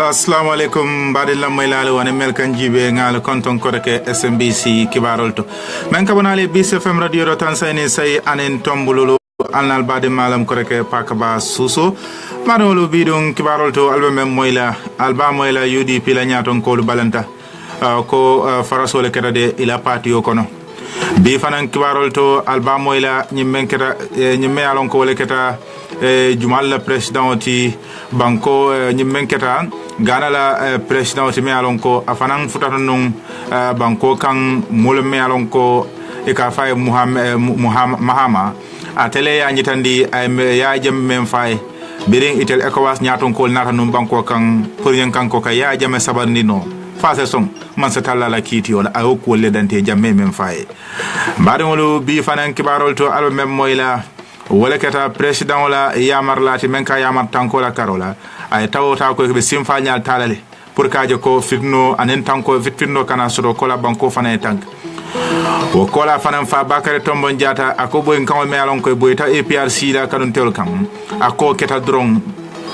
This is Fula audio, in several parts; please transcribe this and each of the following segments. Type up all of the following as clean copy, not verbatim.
assalamu alaikum badilla maylal wona melkan jibe ngal konton koreke SMBC kibarolto men kabonale BCFM radio do tan sayni say anen tombululu alnal bade malam koreke pakaba suso manolo bidon kibarolto alba mem moyla alba moyla UDP la nyaton ko balanta ko farasole kedade ila parti o kono bi fanan kibarolto alba moyla nyimmen keta nyimme alon ko wala keta jumal la president ti banko nyimmen keta gana la president ti me alon ko afanan futata non banko kan mul me alon ko e ka fay Mahama atele ya nyitandi ya jam men fay birin itel ECOWAS nyaton ko nata non banko kan pour yen kan ko ka ya jam sabarni no fase son man sa talla la kiti wala ayo ko le dante jam men fay badon bi fanan kibarol to alba mem moyla wala kata president la yamar lati men ka yamar tanko la karola ay tawota ko be simfa nyal talale pour kaaje ko fitno anen tanko fitno kana sodo ko la banko fana tank o ko la fana fa bakare tombon jata akobo en kan me alon ko boyta APRC la kanun tel kan akko keta drong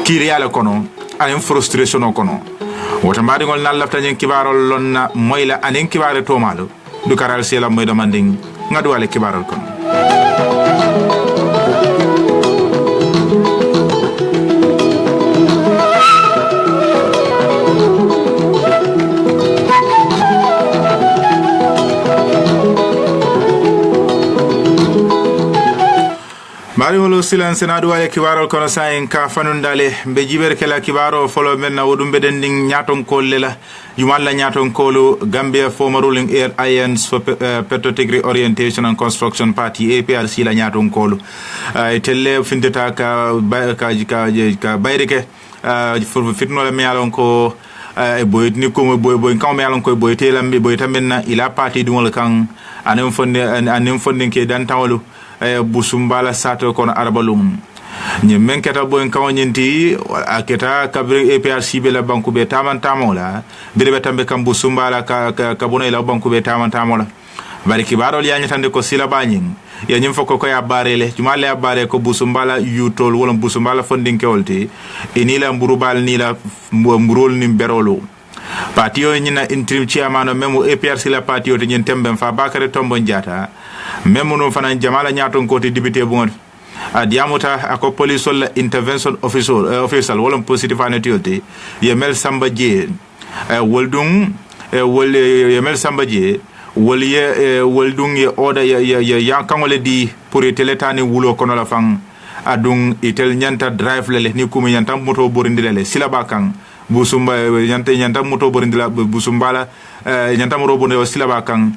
kiriala kono anen frustration kono wota mbadi ngol nal lafta nyen kibarol lonna moyla anen kibare to malo du karal sela moy demanding ngadu wala kibarol kono Mariolo silence na duwa kibarol kono sayin ka fanundale be jiber kala kibaro folo men na wodum bedending nyaton kollela jumalla nyaton kolu Gambia former ruling alliance for petrotegri orientation and construction party APRC la nyaton kolu telle findeta ka bayrike for fitno la mealon ko boyt ni ko boy kan mealon ko boyte lambe boyta menna ila party dum kan anem fonde ke dan tawlu busumbala sato kono arabalum ni men keta boen kawnyenti aketa kabri APRC be la banku be tamola be tambe kam busumbala ka bono la banku be tamola bari kibaro li anyatande ko sila banyin ya nyim foko ko ya barele jumale ya bare ko busumbala yutol wala busumbala fondin kewolti enila mburubal ni la mburol ni berolo patio nyina interim chairman memo APRC la patio te nyen tembe fa bakare tombo njata memo no fana jamala nyaton ko te député bon diamuta ako police wala intervention official wala positive anatioti yemel samba je woldung wol yemel samba je wol ye woldung ye oda ya kangole di pour teletani wulo kono la fang adung itel nyanta drive lele ni kuma nyanta moto borindile silaba kang busumba nyanta moto borindila busumbala nyanta moto borindila silaba kang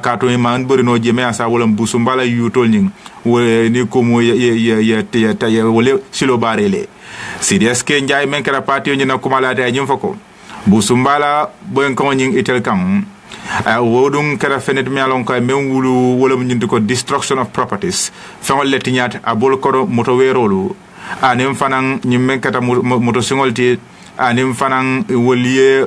kato man borino jeme asa wala busumbala yutol ning ni kuma ya wole silo barele CDS ke njay men kara patio nyina kuma la ta nyum fako busumbala boen ko nying itel kang wodum kara fenet mi alon ko men wulu wala nyindi ko destruction of properties fawol letinyat abol ko moto werolu anem fanan nyimmen kata moto singolti anim fanan woliye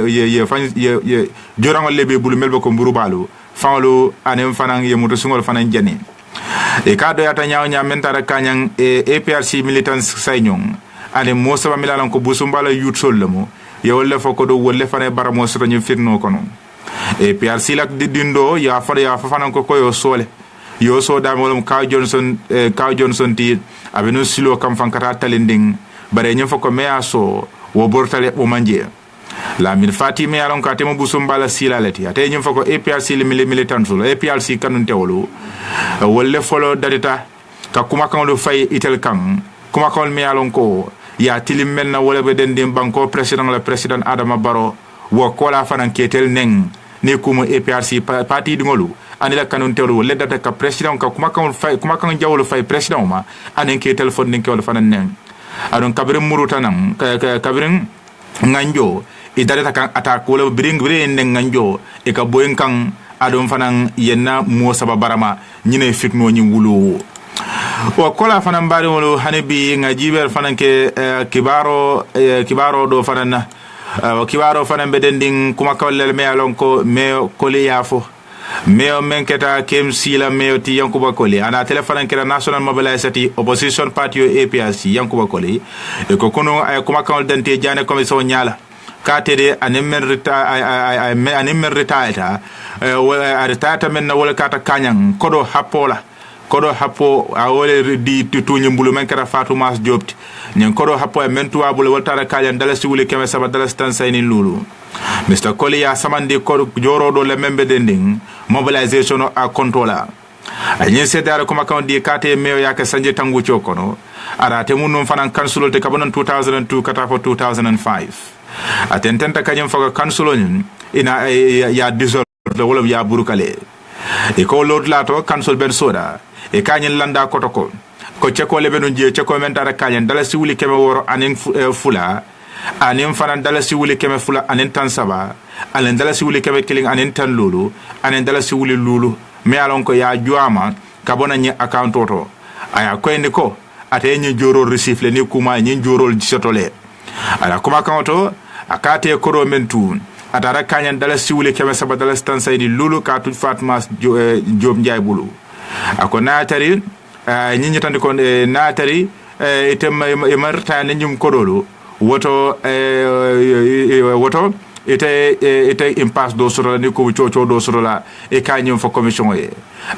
ye jorangol lebe bulu melbe ko mburubalu fawlo anim fanan ye moto singol fanan jani e kado yata nyaaw nyamenta kanyang APRC militants saynyon anim mosaba milalan ko busumbala yut sollamo ye wolle foko do wolle fane baramo soto nyi firno kono APRC lak dindo ya fanan ko koyo sole yo so damolum Kaw Johnson ti abenu silo kam fankata talending bare nyem fako me aso wo bortale o manje la min fatime yaron ka temo busumbala silalati ate nyem fako APRC militant so APRC kanun tewolo wolle folo dadita ka kuma kan do fay itel kan kuma kan me yaron ko ya tilim melna wala be den banko president Adama Barrow wo kola fanan ketel neng ne kuma APRC parti dingolu anila kanun tewlo le data ka president ka kuma kan jawlo fay president ma anen ke telephone ning ko fanan neng adon kabrim murutanam kabrim nganjo e data kan attack wala bring nen nganjo e ka boyen kan adon fanan yenna mo saba barama nyine fitno nyi wulu o kola fanan bari wolo hanebi ngajiber fanan ke kibaro do fanan kibaro fanan bedending kuma kawlel me alon ko me koli yafo meo menketa KMC la meo ti Yankuba Koli ana telefona kera National Mobilization Opposition Party APRC Yankuba Koli e ko kono ay kuma kan dante jane commission nyala katede anemen retire retire men na wala kata kanyan kodo hapo a wole di tuñu mbulu men kera Fatou Mas Jobti nyen kodo hapo e men tuwa bulu waltara kanyan dalasi wuli keme saba dalasi tan sayni lulu Mr. Koli ya samandi ko jorodo le membe dending mobilisation a controller anyen sedara kuma kan di kate meo yake sanje tangu chokono ara te munum fanan council te kabonan 2002 kata for 2005 atententa kanyem faga council ina ya dissolve wala ya burukale e ko lord lato council ben soda e kanyen landa kotoko ko cheko le benu je cheko mentara kanyen dala siwuli keme woro anen fula anen fanan dala siwuli keme fula anen tan saba anen dala siwuli keme killing anen tan lulu anen dala siwuli lulu me alon ko ya juama kabona nyi account oto aya ko ende ko ate nyi joro receive le ni kuma nyi joro jisotole ala kuma kanto akate koro mentu atara kanyan dala siwuli keme saba dala tan saydi lulu ka tu Fatma Job Njay bulu akona tari nyi nyitande ko na tari item marta nyum kodolo woto ite impasse do soro ni ko chocho do soro la e kanyum fo commission e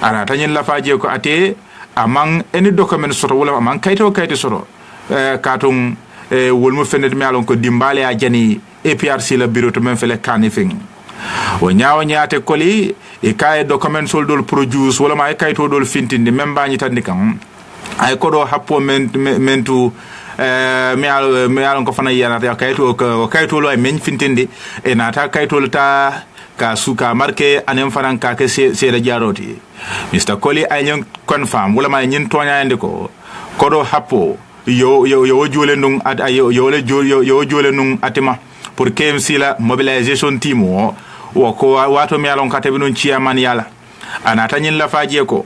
ara tanyin la faje ko ate amang any document soro wala amang kayto soro katung wolmu fenet mi alon ko dimbale a jani APRC la bureau to men fele kanifing o nyaaw nyaate koli e kay document sol dol produce wala ma e kayto dol fintindi memba nyi tandi kan ay ko do happo mentu me alon ko fana yana ta kayto lo ay men fintindi e nata kayto ta ka suka marke anem fanan ka ke se la jaroti Mr. Koli ay nyon confirm wala ma nyin tonya ande ko do happo yo jole nung at yo jole nung atima pour KMC la mobilisation team wo ko wato mi alon katabe non chairman yala anata nyin la faje ko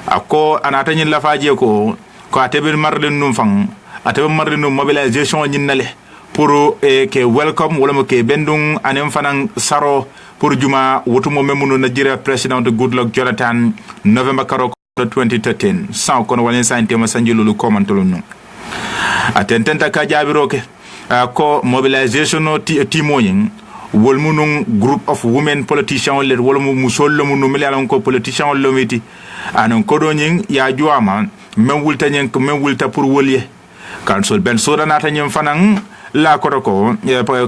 ako anata nyin la faje ko atabe marlen num fang atabe marlen num mobilisation nyin nale pour ke welcome wala mo ke bendung anem fanan saro pour juma wotumo memuno Nigeria president Goodluck Jonathan November karo 2013 sans kono walen sante ma sanjulu komantolo non atententa ka jabiroke ko mobilisation timoyin wolmunun group of women politicians le wolmu musollo munu milalon ko politicians lo meti anon ko donyin ya juama men wulta pour wolye council ben soda nata nyem fanan la kotoko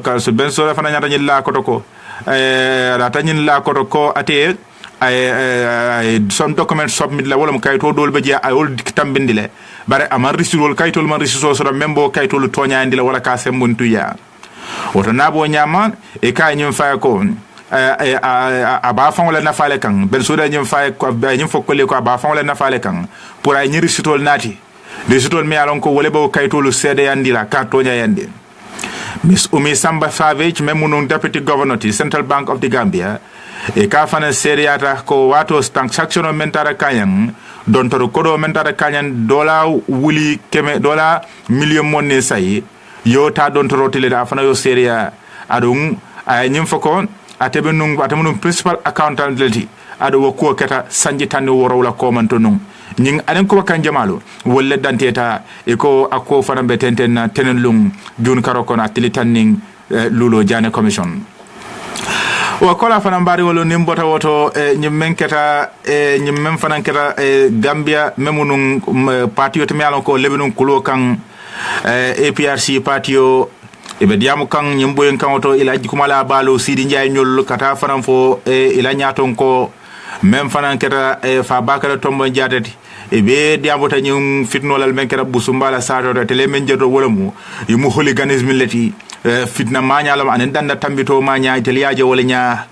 council ben soda fanan nata nyel la kotoko rata nyin la kotoko ate ay some document submit la wala mo kayto dol be je ay ol tambindile bare amar risul kaytol man risul so membo kaytol toñandi la wala ka sembuntu ya oto nabo nyama e kay nyum fa ko aba fon wala nafale kan ben soda nyum fa ko nyum fokole ko aba fon wala nafale kan pour ay nyiri sitol nati de sitol mi alon ko wala bo kaytol cede yandira ka toña yandi Miss Umi Samba Savage memunun deputy governor to Central Bank of the Gambia e ka fana seriata ko wato transaction mentara kanyan don to ko mentara kanyan dola wuli keme dola million monne sai yo ta don to rotile da fana yo seria adun ay nyim fako atebenung principal accountability ado woko keta sanji tan woro wala ko man to nun ning anen ko kan jamalo wolle danteta e ko akko fana betenten tenen lung jun karoko na tilitanning lulo jane commission wa kola fana mbari wolo nimbota woto nyimmen keta nyimmen fana keta Gambia memunun patio temialon ko lebinun kulo kan APRC patio ibe diamu kan nyimboyen kan woto ila jikumala balo Sidi Njay nyol kata fana fo ila nyaton ko même fana keta fa bakala tombo jatati ebe diamota nyum fitnolal men keta busumbala sato tele men jeto wolamu yimu hooliganisme leti fitna mañalam anen danda tambito maña iteliaje wala nya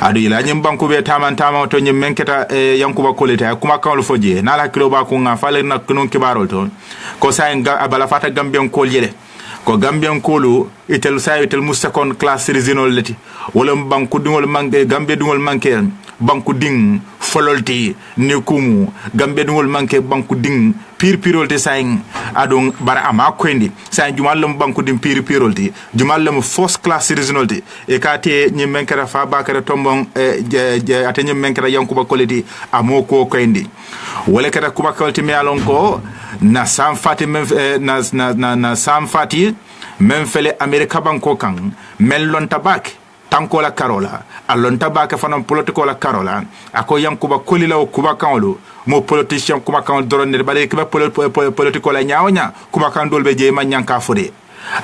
adu ila nyim banku be tama to nyim menketa yankuba koleta kuma kawlo foje nala kilo ba ko nga fale nak non kibarol to ko sa abala fata gambian kol yele ko gambian kolu itel sa itel mu second class regional leti wala banku dingol manke gambe dingol manke banku ding fololti ne kumu gambe dingol manke banku ding pirolti saing adon bara ama kondi sa jumallam banku dim piri pirolti jumallam first class citizenolti e kate nyi menkara fa bakara tombon ate nyi menkara yankuba koleti amoko kondi wala kata kuba kolti me alonko na sam fati na sam fati men fele amerika banko kan mellon tabak tanko la karola allon tabaka fanan politiko la karola ako yankuba kolila o kuba kanlo mo politicien kuba kan doron ne bare kuba politiko la nyaawnya kuba kan dolbe je ma nyanka fode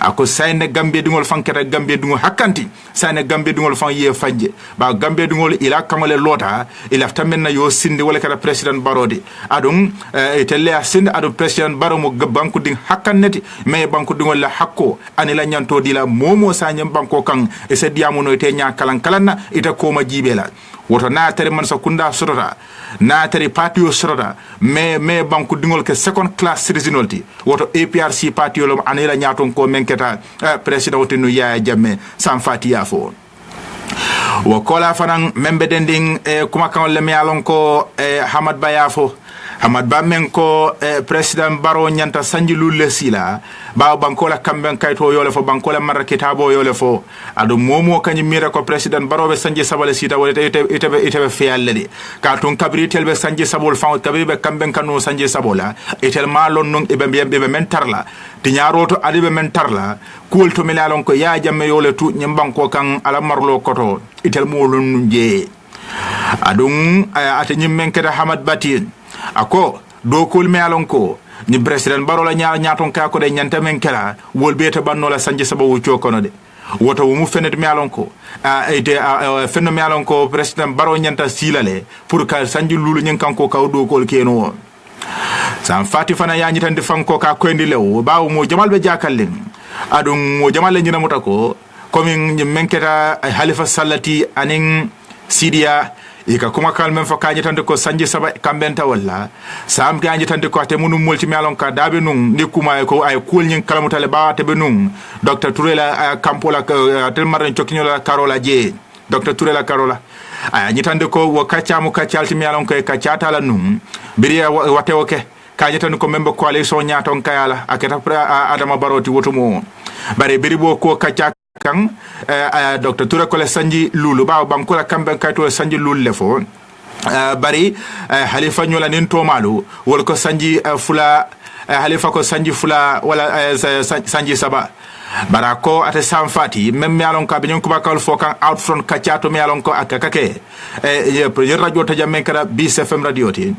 ako sayne gambe dungol fankata gambe dungol hakkanti sayne gambe dungol fan ye fanje ba gambe dungol ila kamale lota ila tamenna yo sinde wala kala president barodi adum telle sinde adum president baro mo banku ding hakkanneti me banku dungol la hakko anila nyanto dila momo sanyam banko kan e se diamu no te nya kalan kalanna ita ko ma jibela woto na tare man sa kunda sorota na tare patio sorota me banku dingol ke second class citizenolti woto APRC patio lo anila nyaton ko menketa president wotinu ya jamme sam fatia fo wo kola fanan membe dending kuma kan le mi alon ko Hamad Bayafo Hamad Ba men ko president baro nyanta sanjilu le sila ba bankola kamben kayto yole fo bankola marra kitabo yole fo adu momo kanyi mira ko president baro be sanje sabale sita wala ite fialle de ka ton kabri telbe sanje sabol fa kabri be kamben kanu sanje sabola itel malon non be mentarla ti nyaaroto adibe mentarla kulto milalon ko ya jamme yole tu nyambanko kan ala marlo koto itel molon je adun ate nyimmen keda Hamad Batin ako do kul me alonko ni president barola nyaaton ka ko de nyanta men kala wol beta banno la sanje sababu ciokono de woto mu fenet me alonko fenno me alonko president baro nyanta silale pour ka sanje lulu nyen kanko ka do kol keno sam fati fana ya nyitande fanko ka ko ndi lew baaw mo jamal be jakallen adum mo jamal le nyina mutako komin menketa Halifa Sallati anin Sidia ika kuma kalmen fo kaji tande ko sanje saba kambenta walla sam kaji tande ko te munum multi melon ka dabe nun nikuma ko ay kulnyin kalamutale ba te benun Dr. Tourela Kampola tel maran chokinyola Carola je Dr. Tourela Carola ay nyitande ko wo kachamu kachalti melon ko kachata la nun biriya wate oke kaji tande ko membe coalition nyaton kayala aketa Adama Baroti wotumo bare biribo ko kacha kan Dr. Touré ko le sanji lulu ba bankola kamben kayto sanji lulu le fo bari Halifa nyola nin to malu wol ko sanji fula Halifa ko sanji fula wala sanji saba barako ate sam fati même mi alon ka binyon ko bakal fo kan out front kachato mi alon ko akakake ye radio to jamen kara BCFM radio ti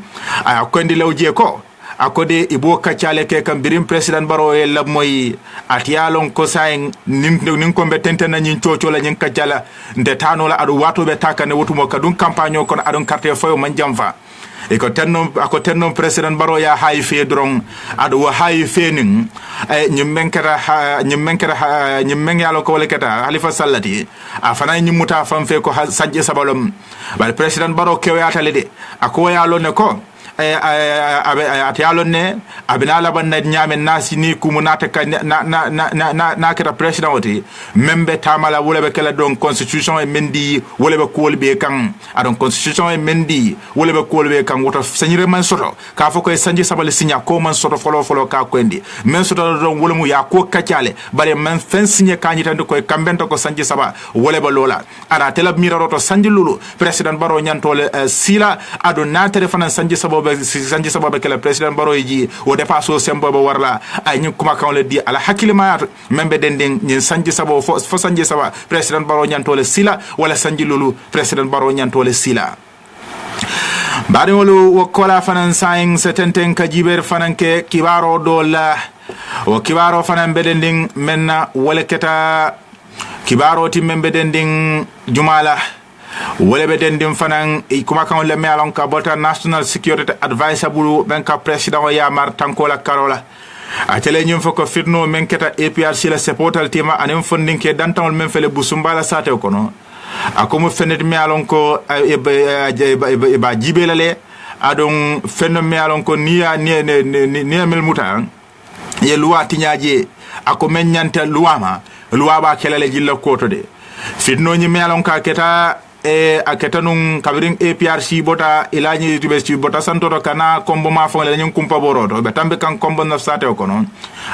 ko ndi lewje ko akode ibo kachale ke kam birim president baro e lab moy atiyalon ko sayen nin ko betente na nyin ciocio la nyin kachala nde tano la adu wato be takane wotumo kadun campagne kon adun carte fo man jamfa e ko tenno president baro ya hay fe dron adu wa hay fe nin nyimmen yalo ko lekata Halifa Sallati afana nyimuta fam fe ko sajje sabalom bal president baro kewata lede ako yalo ne ko atiyalone abinala banna nyamen nasi ni kumunata ka na kera president oti membe tamala wolebe kala don constitution e mendi wolebe kolbe kan adon constitution e mendi wolebe kolbe kan woto senyire man soto ka foko e sanje sabale signa ko man soto folo ka kwendi men soto don wolemu ya ko katiale bare man fen signé kanyitande ko kambento ko sanje saba wolebe lola ara telab miraroto sanje lulu president baro nyantole sila adon na telefona sanje sabo sanje sababu kala president baro yi o dépasso sembo bo warla ay ñu kuma kan le di ala hakilima membe denden ñin sanje sabo fo sanje saba president baro ñantole sila wala sanje lulu president baro ñantole sila bari wolu wakola fanan saing setenten kajiber fananke kibaro dola o kibaro fanan bedending menna wala keta kibaro ti membe dending jumala wala be den fanan kuma kan le melon ka bota national security advisor bulu ben ka president ya mar tankola Carola atele nyum foko fitno men keta APRC la supportal tema anem funding ke dantanol men fele busumbala sate kono akomo fenet melon ko ba jibelale adon fenno melon ko niya ni mel mutan ye luwa tinyaaje ako men nyanta luwama luwa ba kelale jilla koto de fitno nyi melon ka keta aketanun kabirin APRC bota ilani tibesti bota santoro kana kombo ma fon le nyum kumpa boroto be tambe kan kombo na sate ko non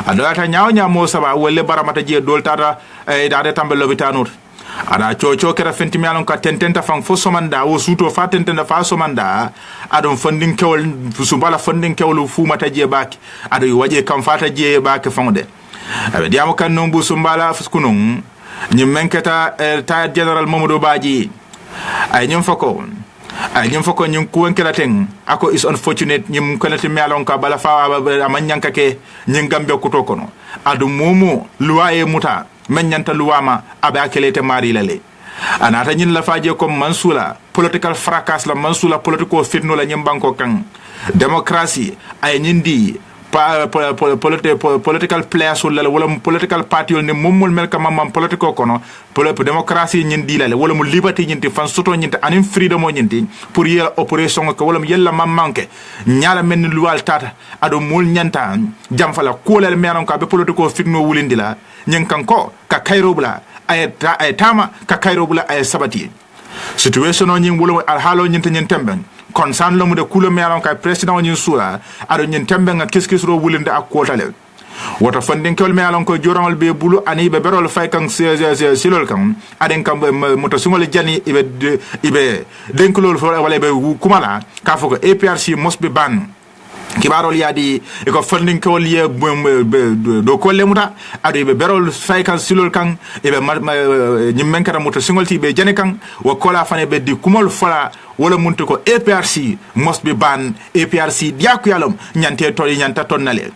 adata nyaaw mo saba welle baramata je doltata daade tambe lobitanut ada coco kera fenti mialon ka tententa fang fo somanda wo suto fa tententa fa somanda adon funding kewol subala funding kewol fu mata je baki ado waje kam fata je baki fangde abe diamo kan non bu sumbala fuskunun nyim menketa ta general Mamadou Badji ay nyum fako nyum kuwen kela ten ako is unfortunate nyum kolati mialon ka bala fa amanyanka ke nyim gambe kuto kono adu momo luwaye muta menyanta luwama abe akelete mari lale anata nyin la faje comme mansula political fracas la mansula politico fitno la nyimbanko kan démocratie ay nyindi political players wala political party ne momul mel kam mam politico kono démocratie nyindi lale wala mu liberty nyinti fan soto nyinti anim freedom nyinti pour yela operation ko wala yella mam manke nyaala men luwal tata ado mul nyanta jam fala ko lel menon ka be politico fitno wulindila nyen kanko ka kairo bula ay tama ka kairo bula ay sabati situation on nyin wulo al halo nyin tan temben concern lo mu de kulo meron ka president nyin sura ado nyin temben nga kiskis ro wulinde ak kotale wota funding kol meron ko jorangal be bulu ani be berol fay kan silol kan aden kam moto sumol jani ibe denk lol fo wala be kumala ka foko APRC must be ban kibarol yadi e ko funding ko liye do ko lemuta ado be berol fay kan silol kan e be nyimmen kara moto singolti be jane kan wo kola fane be di kumol fala wala muntu ko APRC must be ban APRC diaku yalom nyante to nyanta tonnale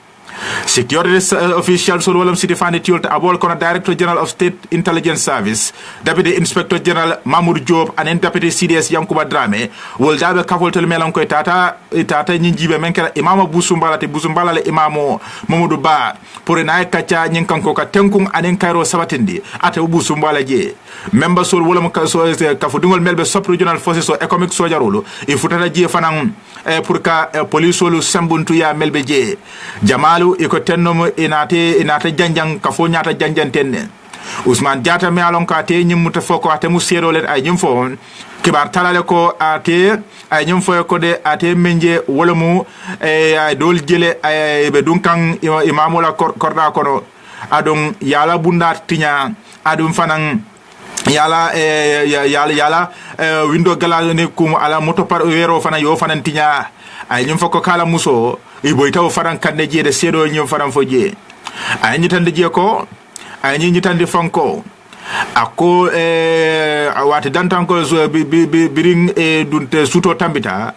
security officials so walam city fande tiolta abol kono director general of state intelligence service deputy inspector general Mamoudou Diop and deputy CDS Yankuba Dramé wol dabe kafol tel melan koy tata nyinjibe menkera imama busumbala le imamo Mamoudou Ba pour na kacha nyinkanko ka tenkung anen kairo sabatindi ate busumbala je member sol walam ka so kafu dingol melbe sub regional forces so economic sojarolo e futata je fanan pour ka police solu sambuntu ya melbe je jamalu iko tennomo inate janjang kafo nyata janjan tenne Ousmane Diatta me alon ka te nyim muta foko ate mu sero let ay nyim fo kibar talale ko ate ay nyim fo ko de ate menje wala mu ay dol jele ay be dunkan imamula korda kono adon yala bunda tinya adum fanan yala window gala ne kum ala moto par wero fana yo fanan tinya ay nyim foko kala muso e boy taw faran kande jeede sedo nyim faran fo je ay nyitande je ko ay nyitande fanko ako awati dantanko biring dunte suto tambita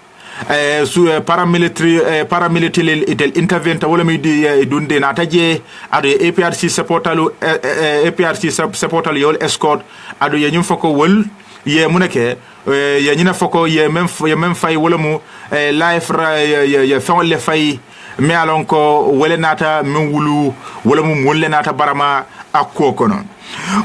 su paramilitary itel intervent wala mi di dunde na taje ado APRC supportal yol escort ado ye nyum foko wol ye muneke ye nyina foko ye même fay wala mu life ye fon le fay me alon ko wala nata min wulu wala mu mulle nata barama akko kono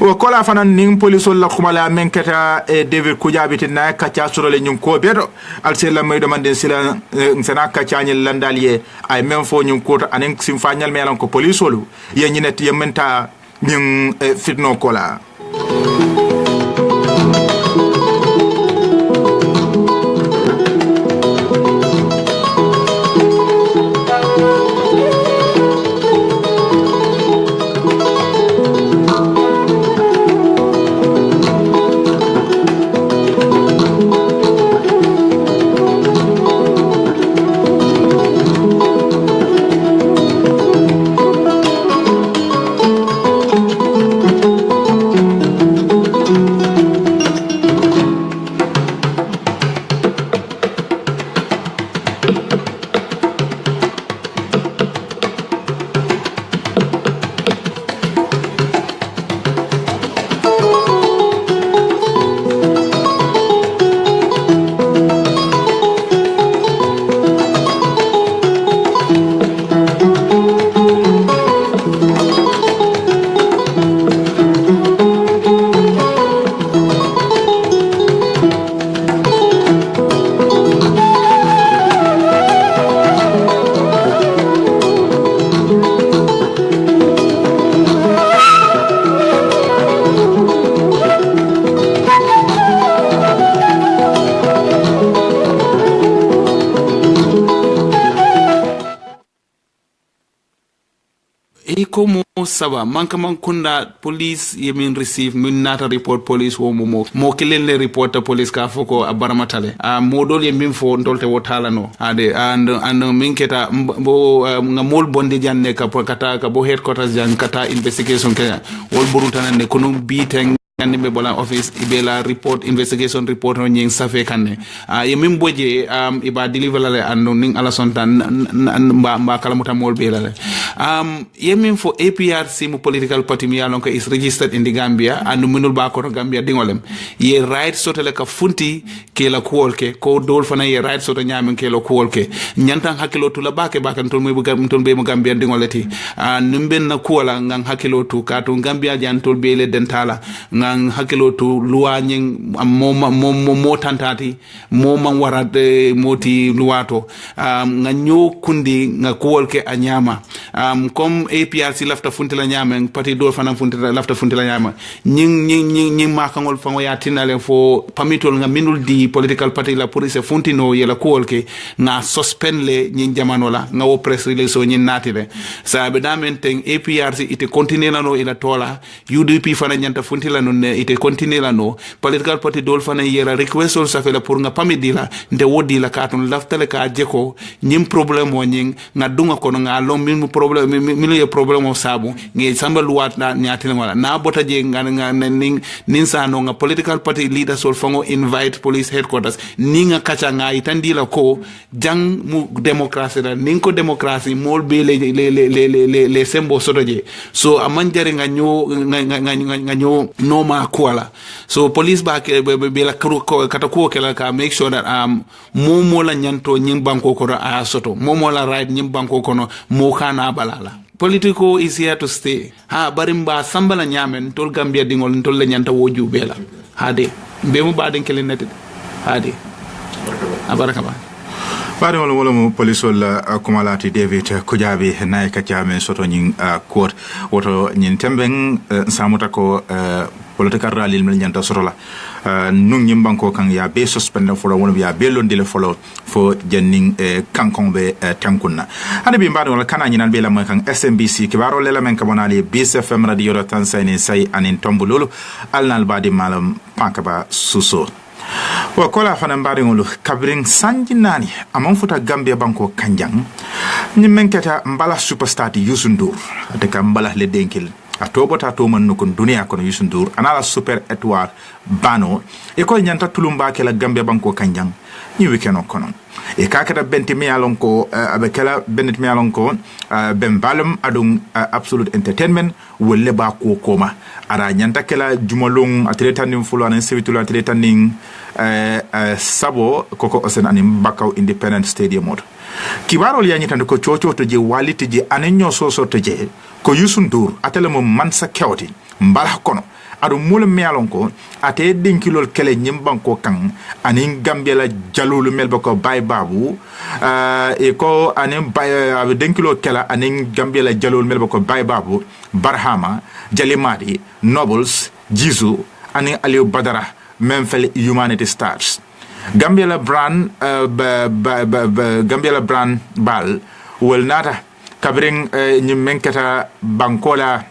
o kola fanan ning police la khumala men kata David Kujabiti na kacha surole nyum ko bedo al sela may demande sila sena kacha nyel landalier ay même fo nyum ko anen sim fanyal me alon ko police wolu ye nyinet ye menta nyum fitno kola e como saba manka man kunda police yemin receive min nata report police wo mo kilen le report police ka foko abaramatale modol ye min fo ndolte wotala no ade and min keta bo ngamol bonde janne ka kata ka bo headquarters jan kata investigation ka wol burutana ne kono biteng kandi be bola office ibela report investigation report no nying safe kanne ye min boje iba deliver la ando ning ala sontan mba kala mutamol be la ye min fo APRC mu political party mi yalon ko is registered in the Gambia and minul ba ko Gambia dingolem ye right sotele ka funti ke la kuolke ko dol fana ye right soto nyamen ke la kuolke nyantan hakilo tula bake bakan tol be mu Gambia dingoleti numben na kuola ngang hakilo tu ka to Gambia jan tol be le dentala ngang hakilo to luwa nying mo tantati mo man warade moti luwato nga nyo kundi nga kuolke anyama comme APRC lafta funtila nyama parti do fana funtila lafta funtila nyama nying makangol fango ya tinale fo pamitol nga minul di political party la police funtino yela kuolke nga suspend le nying jamano la nga wo press release so nyin natile sa be damen APRC ite continue la no ila tola UDP fana nyanta funtila no ite continue la no political party dol fana yela request sa fela pour nga pamidila nde wodi la katon laftale ka jeko nyim problème o nying nga dunga kono nga long min problème mi le problème o sabu ngi samba luwat na nyati ngala na bota je nga nin sa no nga political party leader sol fango invite police headquarters ninga kacha nga itandila ko jang mu democracy da ninko democracy mol be le sembo sotoje so amanjare nga nyo no ma kuala so police ba ke be la kata ko kala ka make sure that momo la nyanto nyim banko ko a soto momo la right nyim banko kono mo kana balala politico is here to stay barimba sambala nyamen tol Gambia dingol tol la nyanta woju bela hade be mu baden kelen nete hade abaraka ba Fare wala mo police wala kumalati David Kujabi nay ka jame soto nyin court woto nyin tembeng samuta ko political rally mel nyanta soto la nun nyim banko kan ya be suspend for wona ya be londile follow fo jenning kankon be tankunna ande bi mbado wala kana nyinan be la mo kan SMBC kibaro lela men kabonali BSFM radio Tanzania say anin tombululu alnal badi malam pankaba suso wa kola fana mbari ngulu kabring sanji nani amon futa Gambia banko kanjang ni menketa mbala superstar ti Youssou Ndour de ka mbala le denkil atobota to man nukun dunia kono Youssou Ndour anala super étoile bano e ko nyanta tulumba ke la Gambia banko kanjang ni weekend kono e kakata benti mi alon ko abekela benet mi alon ko ben balum adun absolute entertainment wolle ba ko koma ara nyanta kala jumalong atletanding fulana sevitula atletanding sabo koko osen anim bakaw independent stadium mod kibarol yanyi tan ko chocho to je waliti je anenyo soso to je ko Youssou Ndour atele mo mansa kewti mbala kono adu mul mialon ko ate dinkilol kele nyimbanko kan anin Gambia la jalulu melba ko bay babu e ko anin bay dinkilol kala anin Gambia la jalulu melba ko bay babu Barhama Jalimadi Nobles Jizu anin Aliou Badara memfel Humanity Stars Gambia la brand Gambia la brand bal wel nata kabring nyimenkata bankola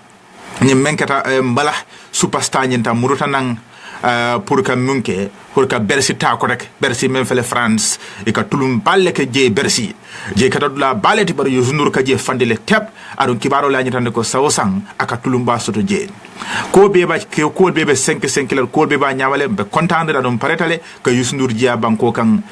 nyimenkata mbala superstar nyenta muruta nang pour ka munke pour ka Bercy ta ko rek Bercy même fele France e ka tulum balle ke je Bercy je ka dula baleti bar Youssou Ndour ka je fandile tep adon kibaro la nyitande ko sawsang aka tulum ba soto je ko be ba ke ko be 5 kilo ko be ba nyawale be contendre adon paretale ka Youssou Ndour dia banko kan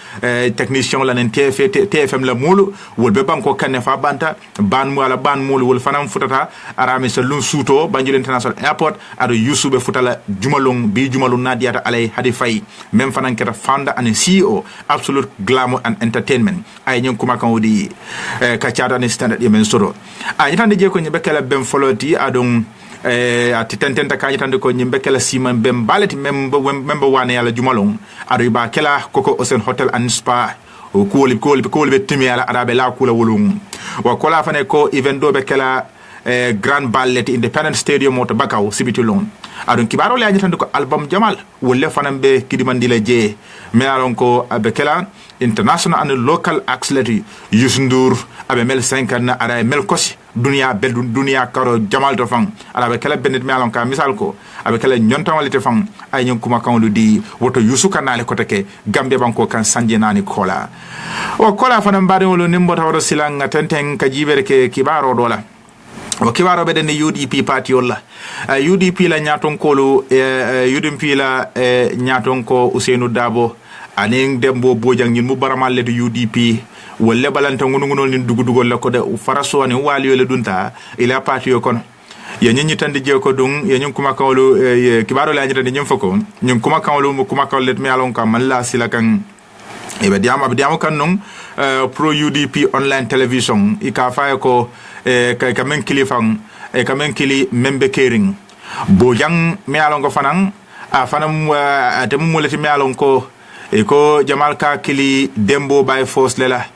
technicien la nen TFM la mulu wol be banko kan fa banta ban mu ala ban mulu wol fanam futata arame so lun suto Banjul International Airport ado Youssou be futala jumalong bi jumalong nadiata alay hadi fay même fanan keta founder and CEO Absolute Glamour and Entertainment ay ñon kuma kan wodi ka ciata ni standard yemen soro a ñitande je ko ñebe kala ben foloti adon ati tententa ka ñitande ko ñebe kala siman ben balati membe wane yalla jumalong ado ba kala koko Ocean Hotel and Spa o ko be timi ala arabe la kula wolum wa kola fane ko event do be kala Grand Ballet Independent Stadium moto bakaw sibiti long adon kibaro le anyatan ko album Jamal wolle fanambe kidimandila je me alon ko abekela international and local acts leti Youssou Ndour abe mel 5 na ara mel kosi dunia karo jamal to fang ala be kala benet mi alon ka misal ko abe kala nyonta walite fang ay nyon kuma kan lu di woto yusuka nale ko take gambe banko kan sanje nani kola o kola fana mbade wolo nimbo tawdo silanga tenten ka jibere ke kibaro dola o kibaro be den UDP party wala UDP la nyaton kolo UDP la nyaton ko Ousainou Dabo aning dembo bojang ñin mu baramal le UDP wolle balanta ngunungol ni dugudugol la ko de faraso ni wali le dunta ila party yo kon ya ñi tande je ko dung ya ñum kuma kawlu kibaro la ñi tande ñum fako ñum kuma kawlu mu kuma kawlu let mi alon ka man la sila kan e be diamo kan non pro UDP online television ika fa ko ka men kilifang ka men kili membe kering bojang mi alon ko fanan a fanam atem mo leti mi alon ko ko jamal ka kili dembo by force lela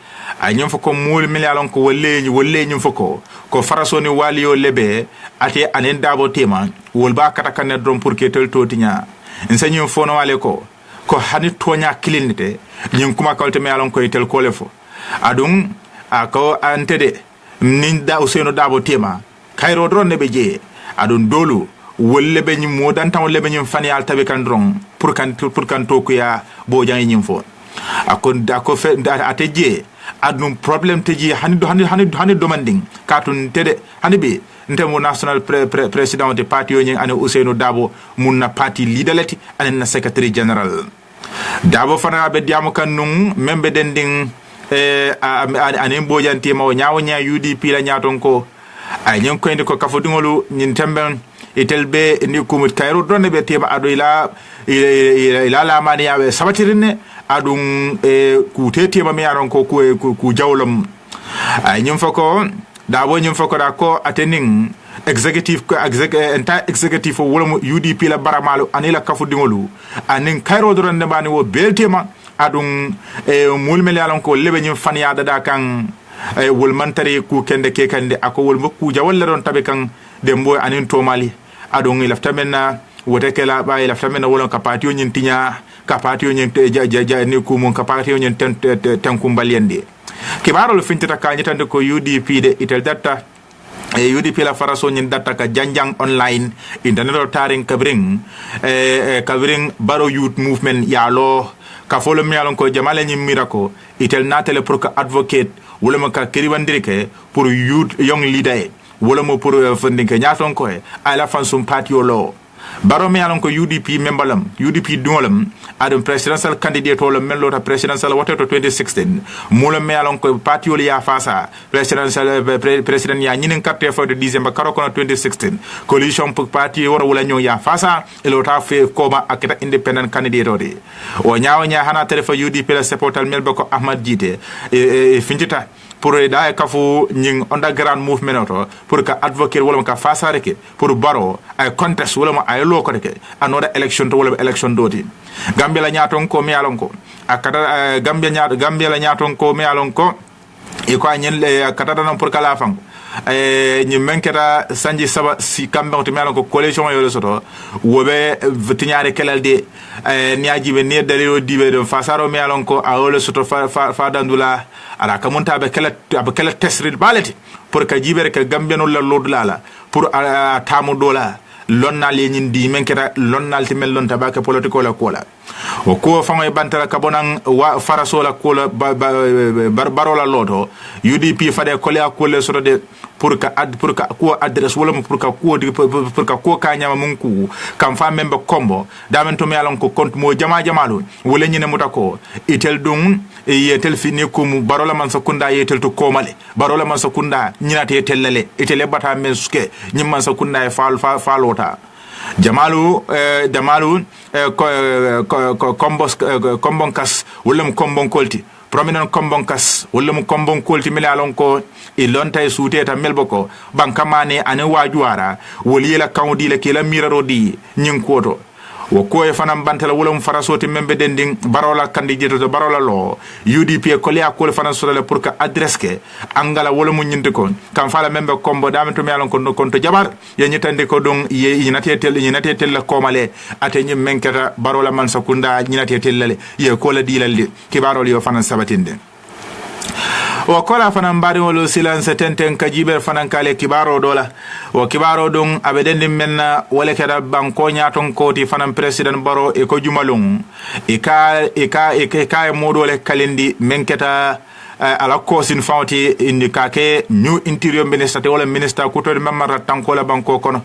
ay ñum fako mul million ko wolle ñum fako ko farasoni walio lebe ate anen Dabo tema wol ba kata kan drom pour que tel totinya enseño fono wale ko hani tonya kilinite ñum kuma kalte me alon ko tel ko lefo adum ko antede nin da Ousainou Dabo tema kayro dron ne be je adun dolu wolle be ñum modan tan wolle be ñum fanial tabe kan dron pour kan to ko ya bo jang ñum fo ako fe ate je adnum problem teji hani demanding katun tede hani be ntemo national president de party yo ñing ane Ousainou Dabo munna party leaderleti ane na secretary general Dabo fana be diamo kan nun membe dending ane bojanti ma nyaawo nya UDP la nyaaton ko ay ñon ko indi ko kafodingolu ñin temben etelbe ni kumut kayro donne be tema ado ila la mani yawe sabatirine adum ku tetema mi yaron ko ku jawlom ay ñum fako Dabo ñum fako da ko atening executive wala UDP la baramalu anila kafudingolu anin kayro donne bani wo beltema adum mulmel yalon ko lebe ñum fan ya da kan wol mantari ku kende ke kande ako wol mokku jawal don tabe kan dembo anin to mali adon ilaftamena wote kala ba ilaftamena wolon kapatio nyin tinya kapatio nyin ja ni ku mon kapatio nyin tan kumbaliende kibaro lo fintita ka nyitande ko UDP de itel data UDP la faraso nyin data ka janjang online internet taring kabring baro youth movement ya lo ka folo mi alon ko jamale nyi mirako itel natele pour que advocate wala ma ka keribandirike pour youth young leader wala mo pour fundinke nyaton ko ala fansum party lo baro mi alon ko UDP membalam UDP dungolam adum presidential candidate wala melota presidential water to 2016 mulam mi alon ko party ya fasa presidential president ya nyinin carte for de December karo kono 2016 coalition pour party wala nyo ya fasa elota fe koma akita independent candidate odi o nyaaw nya hana telefa UDP la supportal melbe ko Ahmad Jite finjita pour da kafu ñing underground movement auto pour que advocate wala ka fasa reke pour baro ay contest wala ay loko reke anoda election to wala election doti Gambia la ñaaton ko mi alon ko akata Gambia la ñaaton ko mi alon ko e ko ñen akata non pour kala fang ñi menketa sanji saba si kambe to mi alon ko coalition yo soto wobe tiñare kelalde niajibe ne dalilo dibe do fasaro mi alon ko a wala soto fa dandula ala kamunta be kala tesrid balati pour ka jibere ka Gambia no la lodlala pour tamu dola lonnal yin di menketa lonnal timel lon tabaka politiko la kola o ko fango bantara kabonan wa farasola kola barola lodo UDP fade kola kola soto de pour ka ko adresse wala pour ka ko ka nyama munku kam fa membe kombo damen to mi alon ko compte mo jamalo wala nyine mutako itel dum yetel fini ko mu barola man sakunda yetel to komale barola man sakunda nyinate yetellale itele bata men suke nyimman sakunda e falota jamalu kombon kas wala mu kombon kolti prominent kombon kas wala mu kombon kolti mi alon ko e lonta e suuteta melboko bankamane ane wajuara woli la kawdi la kila miraro di nyin koto wo ko e fanam bantala wala mu farasoti membe dending barola candidate to barola lo UDP ko le akol fanan sole pour que adresse ke angala wala mu nyinte ko kam fala membe kombo dame to melon ko to jabar ye nyitande ko don ye nyinate tel ko male ate nyim menkata barola man sakunda nyinate tellale ye ko la dilalde ki barol yo fanan sabatinde o kola fanan bari wolo silence tenten kajiber fanan kale kibaro dola o kibaro dong abeden menna wala kada banko nyaton koti fanan president baro e ko jumalung e ka modole kalindi menketa ala kosin fawti indi kake new interior minister te wala minister ko to memara tanko la banko kono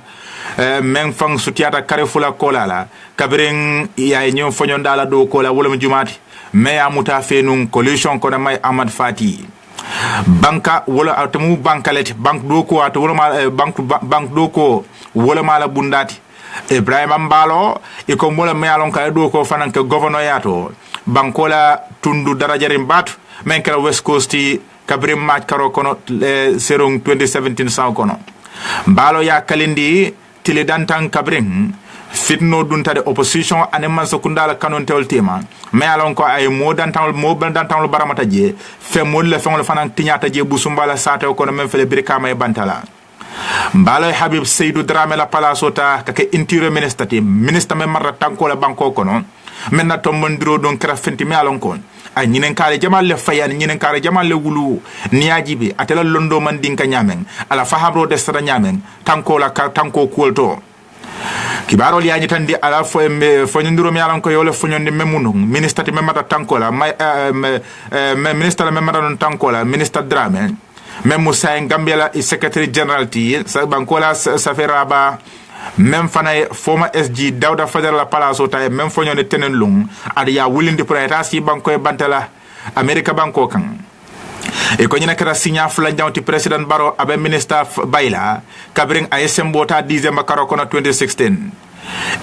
men fang sutiata kare fula kola la kabring ya ñom fonyon dala do kola wala jumati me amuta fenun coalition kono may Amad Fati banka wala atamu bankaleti bank do ko at wala bank do ko wala mala bundati Ibrahima Mbalo e ko mola me alon ka do ko fanan ke governor yato bankola tundu darajarim batu men kala West Coast kabrim match karo kono serong 2017 sa kono Mbalo ya kalindi tile dantan kabrim fitno dunta de opposition aneman sokundala kanon tewol tema me alon ko ay mo dantan baramata je fe mo le fon le fanan tinyata je busumbala sate ko men fele birkama e bantala Mbalo Habib Seydou Dramé la palasota kake interior minister me marra tanko la banko kono menna to mondiro don kra fenti me alon kon ay ñinen kare jamal le fayan ñinen kare jamal le wulu niajibi atela londo man dinka nyamen ala fahabro de sara nyamen tanko la tanko kulto kibaro li yañi tandi ala fo ndiro mi alon ko yole fo ñonde memuno ministre me mata tanko la ministre me mata non tanko la ministre Dramé même Moussa Gambia la secretary general ti sa bankola saferaba même fana former SG Dawda Fadel la palaso tay même fo ñone tenen lung ad ya wulindi pour état si banko e bantala America banko kan e ko ñina kara signa fula jawti president Barrow abe minister Bayla kabring ASM bota 10e karo kono 2016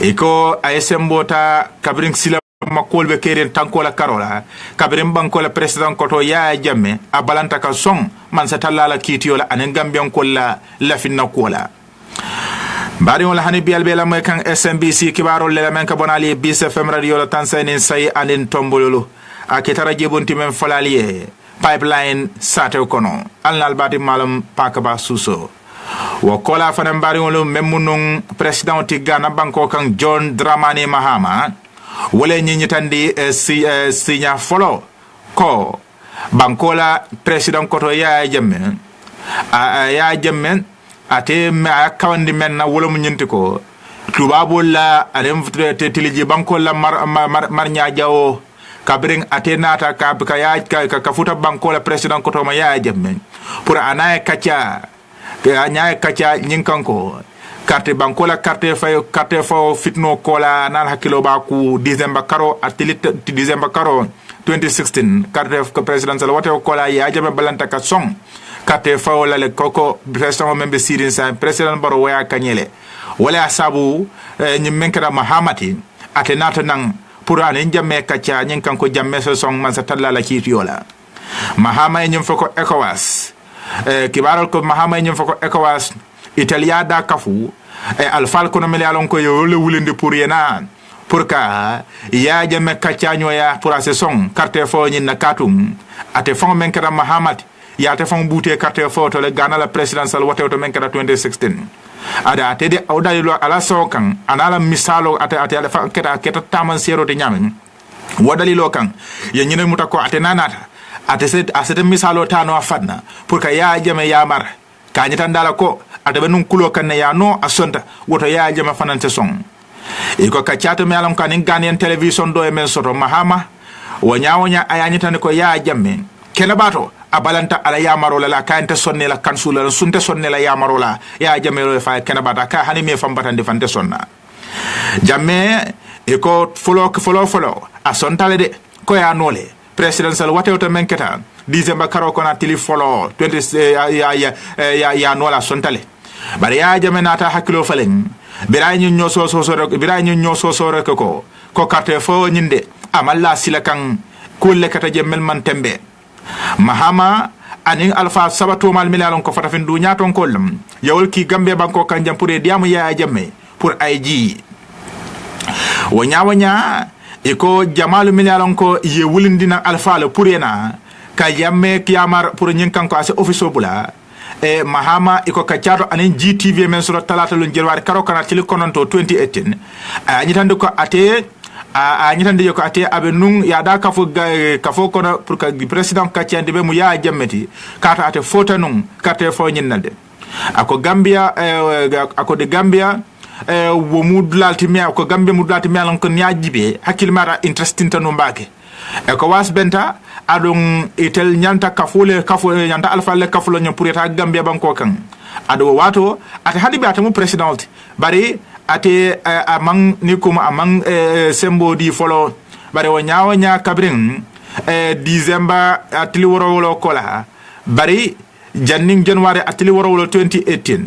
e ko ASM bota kabring sila makolbe keren tankola karola kabrim bankola president koto ya jamme abalanta ka song man satalla la kitiola anen gambian kolla la finna kola bari wala hani bial bela mo kan SMBC kibaro le men ka bonali bis FM radio la Tanzania say anen tombololo akitara jebonti men folaliye pipeline sate kono alnal bati malam pakaba suso wo kola fanan bari wala memunung president ti Ghana banko kan John Dramani Mahama wala ñiñitandi signa folo ko bankola president koto ya jamme ate ma kawandi men na wala mu ñinti ko tubabo la adem tiliji bankola mar nya jawo kabring ate nata ka futa bankola president koto ma ya jamme pour anaye kacha ñinkanko carte bankola carte fo fitno kola nan hakilo ba ku December karo atilit December karo 2016 carte presidential wate kola ya jabe balanta ka song carte fo la le koko president membe sirin sa president Barrow ya kanyele wala sabu nyi menkara Mahamati atenata nang pour ane jamme kacha nyin kanko jamme so song man sa talla la kitiola Mahama nyum foko ECOWAS kibaral ko Mahama nyum foko ECOWAS Italia da kafu alfal kono mele alon ko yo le wulinde pour yena pour ka ya jame kaccanyo ya pour a saison carte fo nyin na katum ate fon men kara Mahamat ya te fon bouté carte fo to le Ghana la presidential wote to men kara 2016 ada ate de awdali lo ala so kan anala misalo ate ala fa keta taman sero de nyamen wadali lo kan ya nyine mutako ate nanata ate asete misalo tano afadna pour ka ya jame ya mar ka nyita ndala ko adabe nun kulo kan ya no asonta woto ya jama fanante song e ko kaccato me alam kan Ghanaian television do e men soto Mahama wonya ayanyita ne ko ya jamme kena bato abalanta ala ya marola la kante sonne la kansula sunte sonne la ya marola ya jamme lo fa kena bata ka hani me fam batande fante sonna jamme e ko folo asontale de ko ya nole presidential wate to menketa December karo kona tili folo 20 ya nola sontale bari ya jame nata hakilo falen biray ñu ñoso so rek ko carte fo ñinde amalla silakan kulle kata jemmel man tembe Mahama anin alfa sabato mal milalon ko fata fin du nyaton kollam yawol ki gambe banko kanjam pour diamu ya jamme pour IG wonya e ko jamalu milalon ko ye wulindina alfa le pour yena ka yamme kiyamar pour ñinkan ko ase office bula e Mahama iko kaccato anen GTV men sura talata lu jelwari karo kana tili kononto 2018 a nyitande ko ate a nyitande yo ko ate abe nun ya da kafo kono pour que président katiande be mu ya jammeti kata ate fota nun kate fo nyinnalde ako Gambia ako de Gambia wo mudlalti mi ko Gambia mudlalti mi lon ko nyaajibe hakil mara interesting tanu mbake ko was benta adon itel nyanta kafule nyanta alfa le kafulo nyon pour eta Gambia banko kan ado wato ate hadibe atamu president bari ate amang nikuma amang sembo di follow bari wo nyaawo nya kabrin December atli woro kola bari janning January atli woro 2018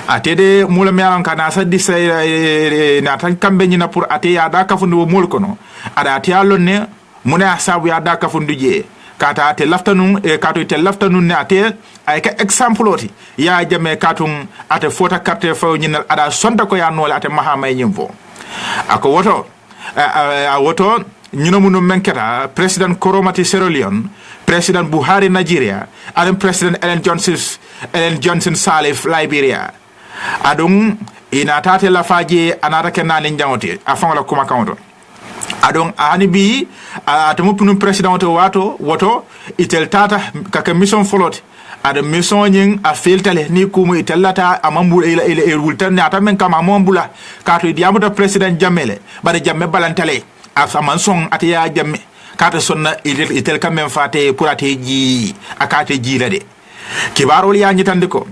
atede mula melan kana saddi say na tan kambe nyina pour ate ya da kafundu mul kono ada ate alonne muna sabu ya da kafundu je kata ate laftanun kato ite laftanun ne ate ay ka example oti ya jame katun ate fota carte fa nyina ada sonta ko ya nola ate mahama nyimfo ako woto nyino munu menketa president Koromati Sierra Leone president Buhari Nigeria and president Ellen Johnson Sirleaf Liberia adung ina tate la faje anata kenani njangote afanga la kuma kaunto adung ani bi atamu punu president woto itel tata kaka mission folot ada mission nyin a filtale ni kumu itellata amambula ila wultan ata men kama amambula kato diamuta president Jammele bare jamme balantale asaman son atiya jamme kata sonna itel kamen fate pour ateji akate jirade kibarol ya nyitande ko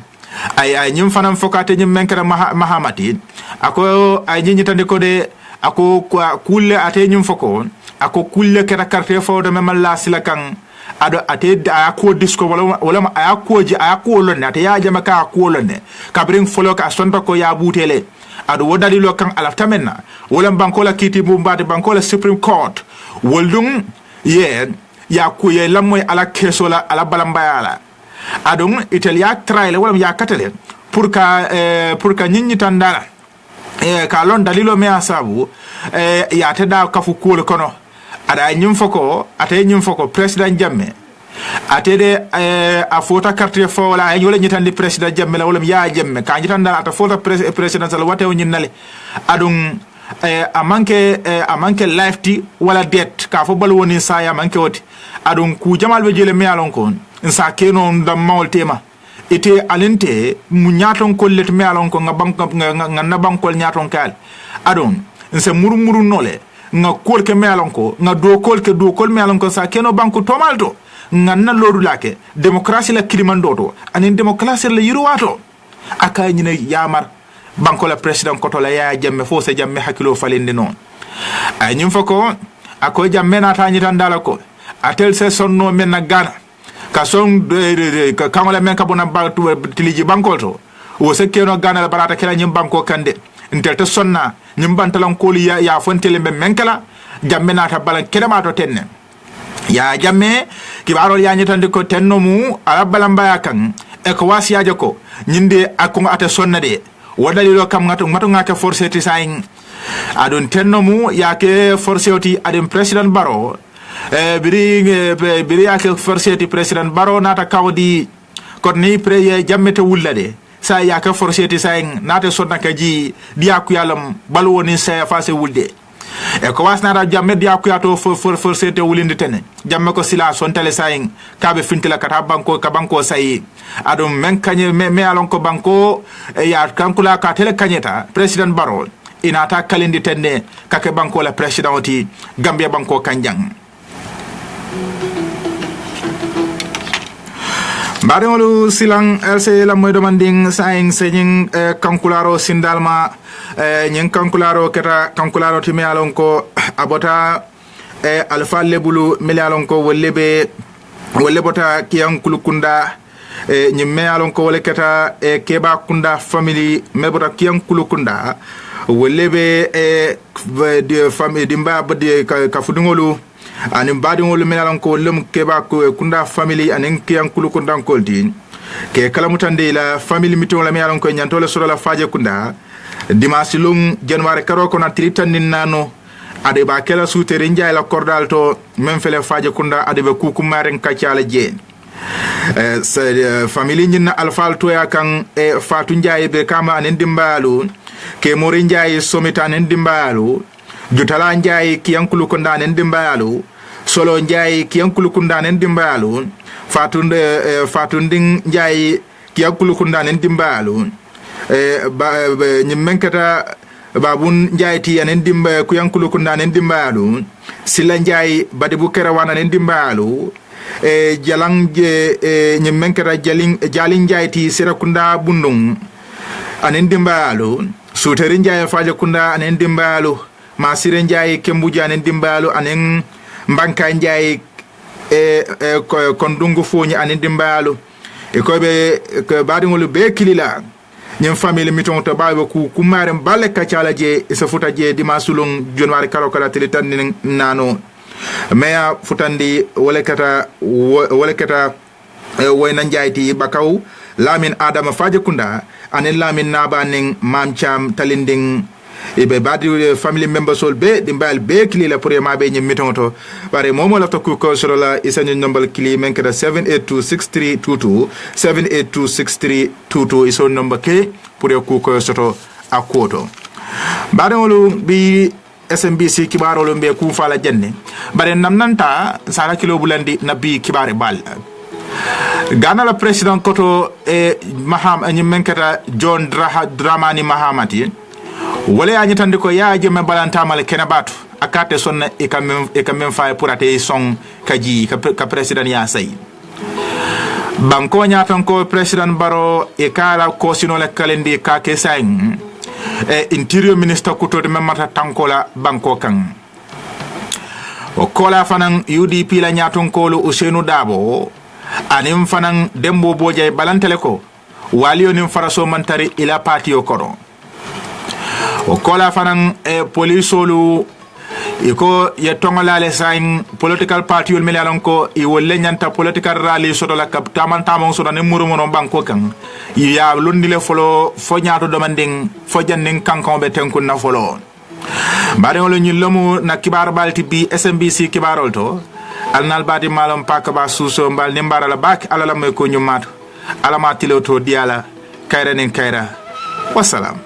ay nyim fanam fokate nyim menkara mahamati ako ay nyitande ko de ako kulle ate nyim foko ako kulle kera carte fo de memal la silakan ado ate ako disco wala ako lonne ate ya jama ka ako lonne kabring folo ka sonta ko ya butele ado wodali lo kan alaftamenna wala bankola kiti bumbati bankola Supreme Court woldung ya kuye lamoy ala kesola ala balambayala adon italia traile wala ya katale pour ka nyinyi tandala ka lon dalilo me asabu ya teda kafu kuul kono ada nyimfoko president Jammeh atede a fota carte fo wala ay wala nyitande president Jammeh la wala ya Jammeh ka nyitanda ata fota president sala wate nyinale adon a manke lifeti wala det ka fo bal woni sa ya manke woti adon ku jamal be jele me alon kon nsa keno ndam mawol tema ite alente mu nyaton kollet me alon ko nga na bankol nyaton kal adon nse murumuru nole nga kolke me alon ko nga do kol me alon ko sa keno banku tomalto nga na lodu lake demokrasi la kilimandoto anin demokrasi la yiruwato aka nyina yamar banko la president kotola ya Jammeh fo se Jammeh hakilo falende non ay nyum fako ako Jammeh na ta nyita ndala ko atel se sonno men na Ghana ka son ka kamala men ka bona ba tiliji banko to o se keno Ghana la barata kala nyim banko kande intel to sonna nyim bantalan ko ya fontele men kala Jammeh na ta balan kelema to tenne ya Jammeh kibarol ya nyitande ko tenno mu ala balamba kan e ko wasiyaje ko nyinde akko ate sonna de wadali lo kam ngato ngata forcé ti sain adon tenno mu yake forcé oti adem president Barrow biri yake forcé ti president Barrow nata kawdi ko ni preye Jammeh te wullade sa yake forcé ti sain nata sonna kaji diaku yalam balu woni sa fa se wulde e ko wasnata Jammeh diaku yato forcé te wulinde tene Jammeh ko sila son tele sain kabe fintila kata banko sayi adum men kanye me alon ko banko ya kankula ka tele kanyeta president Barrow inata kalindi tenne kake banko la president oti Gambia banko kanjang Barengolu silang LC la moy demanding saing senying kankularo sindalma nyen kankularo keta kankularo timi alon ko abota alfa lebulu meli alon ko wollebota kiyan kulukunda nyimme alon ko wole keta keba kunda family mebota kiyan kulukunda wollebe de family dimba bade kafudungolu anin badingolu meli alon ko lem keba kunda family anin kiyan kulukunda kolti ke kalamutande la family miton la meli alon ko nyantole soro la faje kunda dimanche lum January karo ko na tritannin nano ade ba kela sutere njay la kordal to men fele faje kunda ade be kuku maren kacala je family nyina alfal to ya kan fatu njay be kama anen dimbalu ke mori njay somita anen dimbalu Jutala Njai Kiankulu Kundanen Dimbayalu, Solo Njai Kiankulu Kundanen Dimbayalu, Fatunding Njai Kiankulu Kundanen Dimbayalu, Nyimenkata Babun Njai Tianen Dimba Kuyankulu Kundanen Dimbayalu, Sila Njai Badibukera Wananen Dimbayalu, Jalang Nyimenkata Jalin Njai Ti Sirakunda Bundung, Anen Dimbayalu, Suterin Njai Fajakunda Anen Dimbayalu, Masiren Njai Kembuja Anen Dimbayalu, Anen Mbanka Njai Kondungu Foni Anen Dimbayalu, Ekobe Badingolu Bekilila. Nyem famille miton to bawo ku kumare balle kacala je se futa je dimasulung jonwari kala kala tilitan nano meya futandi wolekata woyna njayti bakaw lamin adama fajakunda anen lamin nabaning mam cham talinding ibe badi family members ol be dimbal be kli la pour ma be nyem miton to bare momo la to ku ko soro la isani number kli men kada 7826322 7826322 iso number ke pour ku ko soto akoto bare wolu bi SMBC kibarolo be ku fala jenne bare namnanta sala kilo bulandi nabi kibare bal Ghana la president koto maham nyem men kada John Dramani Mahamati wala ya nyitande ko yaaje me balantamal kenabatu akate sonna e kamem fay pour ate son kaji ka president ya say banko nyatan ko president baro e kala ko sino le kalendi ka ke sain interior minister ko to de memata tankola banko kan o kola fanan UDP la nyaton ko lo Ousainou Dabo anim fanan dembo bojay balantele ko wali onim faraso mantari ila parti o kono o kola fanan polisolu iko ye tongolale sain political party ul melalon ko I wolle nyanta political rally soto la kap tamantamon soto ne muru mono banko kan ya lundile folo fo nyaato demanding fo janding kankon be tenkun na folo bare wala ñu lamu na kibar balti bi SMBC kibarol to alnal badi malum pakaba suso mbal ne mbara la bak alala may ko ñu mat alama tiloto diala kayra nen kayra wassalam